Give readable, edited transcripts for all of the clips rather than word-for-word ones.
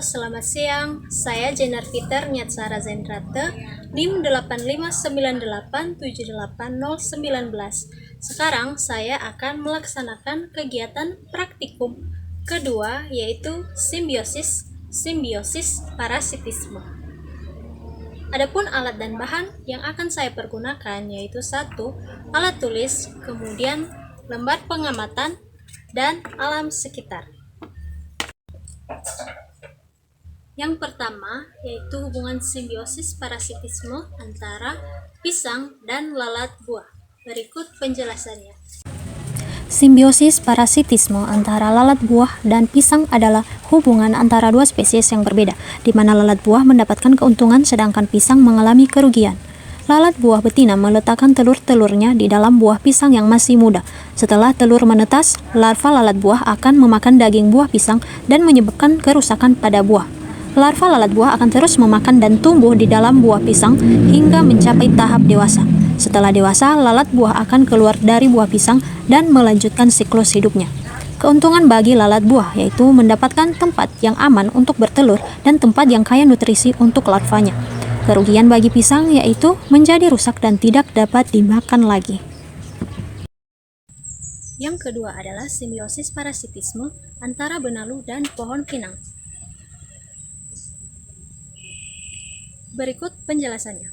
selamat siang. Saya Jenar Peter Nyatsara Zendrate, NIM 8598780919. Sekarang saya akan melaksanakan kegiatan praktikum kedua, yaitu simbiosis parasitisme. Adapun alat dan bahan yang akan saya pergunakan yaitu 1. Alat tulis, kemudian lembar pengamatan, dan alam sekitar. Yang pertama yaitu hubungan simbiosis parasitisme antara pisang dan lalat buah. Berikut penjelasannya. Simbiosis parasitisme antara lalat buah dan pisang adalah hubungan antara dua spesies yang berbeda, di mana lalat buah mendapatkan keuntungan sedangkan pisang mengalami kerugian. Lalat buah betina meletakkan telur-telurnya di dalam buah pisang yang masih muda. Setelah telur menetas, larva lalat buah akan memakan daging buah pisang dan menyebabkan kerusakan pada buah. Larva lalat buah akan terus memakan dan tumbuh di dalam buah pisang hingga mencapai tahap dewasa. Setelah dewasa, lalat buah akan keluar dari buah pisang dan melanjutkan siklus hidupnya. Keuntungan bagi lalat buah yaitu mendapatkan tempat yang aman untuk bertelur dan tempat yang kaya nutrisi untuk larvanya. Kerugian bagi pisang yaitu menjadi rusak dan tidak dapat dimakan lagi. Yang kedua adalah simbiosis parasitisme antara benalu dan pohon pinang. Berikut penjelasannya.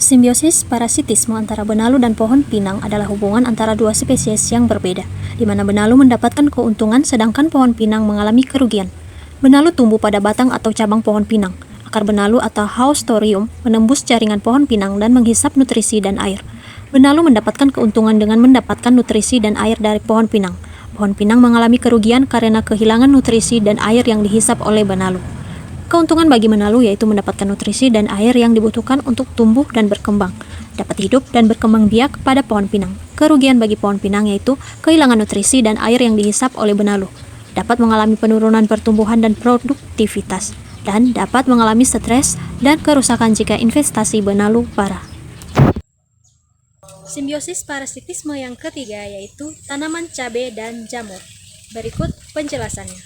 Simbiosis parasitisme antara benalu dan pohon pinang adalah hubungan antara dua spesies yang berbeda, di mana benalu mendapatkan keuntungan sedangkan pohon pinang mengalami kerugian. Benalu tumbuh pada batang atau cabang pohon pinang. Akar benalu atau haustorium menembus jaringan pohon pinang dan menghisap nutrisi dan air. Benalu mendapatkan keuntungan dengan mendapatkan nutrisi dan air dari pohon pinang. Pohon pinang mengalami kerugian karena kehilangan nutrisi dan air yang dihisap oleh benalu. Keuntungan bagi benalu yaitu mendapatkan nutrisi dan air yang dibutuhkan untuk tumbuh dan berkembang, dapat hidup dan berkembang biak pada pohon pinang. Kerugian bagi pohon pinang yaitu kehilangan nutrisi dan air yang dihisap oleh benalu, dapat mengalami penurunan pertumbuhan dan produktivitas, dan dapat mengalami stres dan kerusakan jika investasi benalu parah. Simbiosis parasitisme yang ketiga yaitu tanaman cabai dan jamur. Berikut penjelasannya.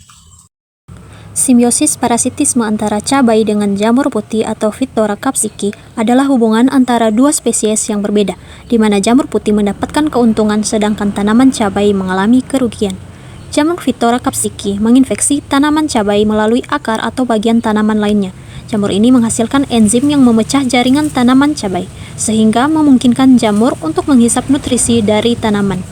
Simbiosis parasitisme antara cabai dengan jamur putih atau Phytophthora capsicum adalah hubungan antara dua spesies yang berbeda, di mana jamur putih mendapatkan keuntungan sedangkan tanaman cabai mengalami kerugian. Jamur Phytophthora capsicum menginfeksi tanaman cabai melalui akar atau bagian tanaman lainnya. Jamur ini menghasilkan enzim yang memecah jaringan tanaman cabai, sehingga memungkinkan jamur untuk menghisap nutrisi dari tanaman.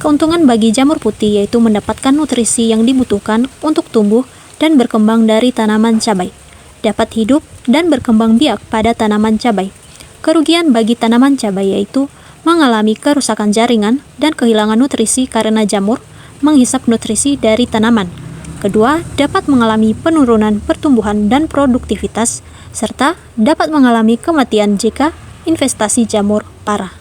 Keuntungan bagi jamur putih yaitu mendapatkan nutrisi yang dibutuhkan untuk tumbuh dan berkembang dari tanaman cabai, dapat hidup dan berkembang biak pada tanaman cabai. Kerugian bagi tanaman cabai yaitu mengalami kerusakan jaringan dan kehilangan nutrisi karena jamur menghisap nutrisi dari tanaman. Kedua, dapat mengalami penurunan pertumbuhan dan produktivitas, serta dapat mengalami kematian jika investasi jamur parah.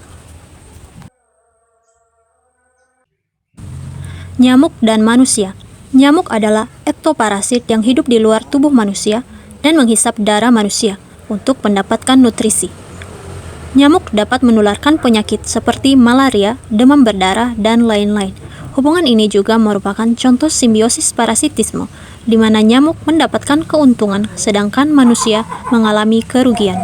Nyamuk dan manusia. Nyamuk adalah ektoparasit yang hidup di luar tubuh manusia dan menghisap darah manusia untuk mendapatkan nutrisi. Nyamuk dapat menularkan penyakit seperti malaria, demam berdarah, dan lain-lain. Hubungan ini juga merupakan contoh simbiosis parasitisme, di mana nyamuk mendapatkan keuntungan sedangkan manusia mengalami kerugian.